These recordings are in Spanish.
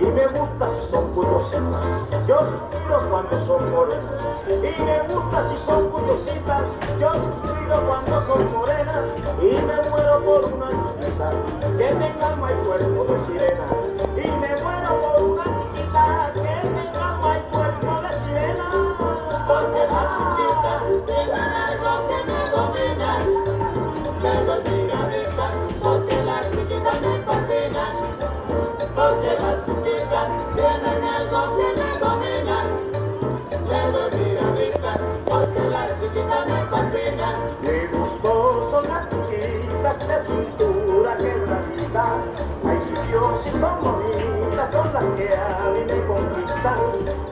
Y me gusta si son curiositas, yo suspiro cuando son morenas. Y me gusta si son curiositas, yo suspiro cuando son morenas. Y me muero por una chiquita que tenga alma y cuerpo de sirena. Y me muero por una chiquita que tenga alma y cuerpo de sirena. Porque la chiquita tiene algo que me domina. Me doy miradita porque la chiquita me fascina. Porque las chiquitas tienen algo que me domina. Le doy miradita porque las chiquitas me fascinan. Mi gusto son las chiquitas de cintura quebradita. Ay, mi Dios, si son bonitas, son las que a mí me conquistan.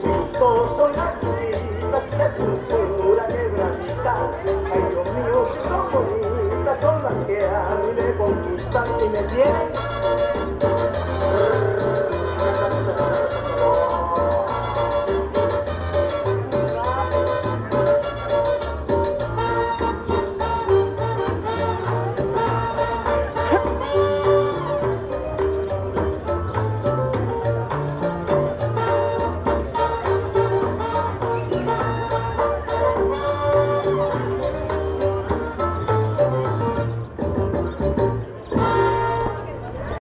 Mi gusto son las chiquitas de cintura quebradita. Ay, Dios mío, si son bonitas, son las que a mí me conquistan y me tienen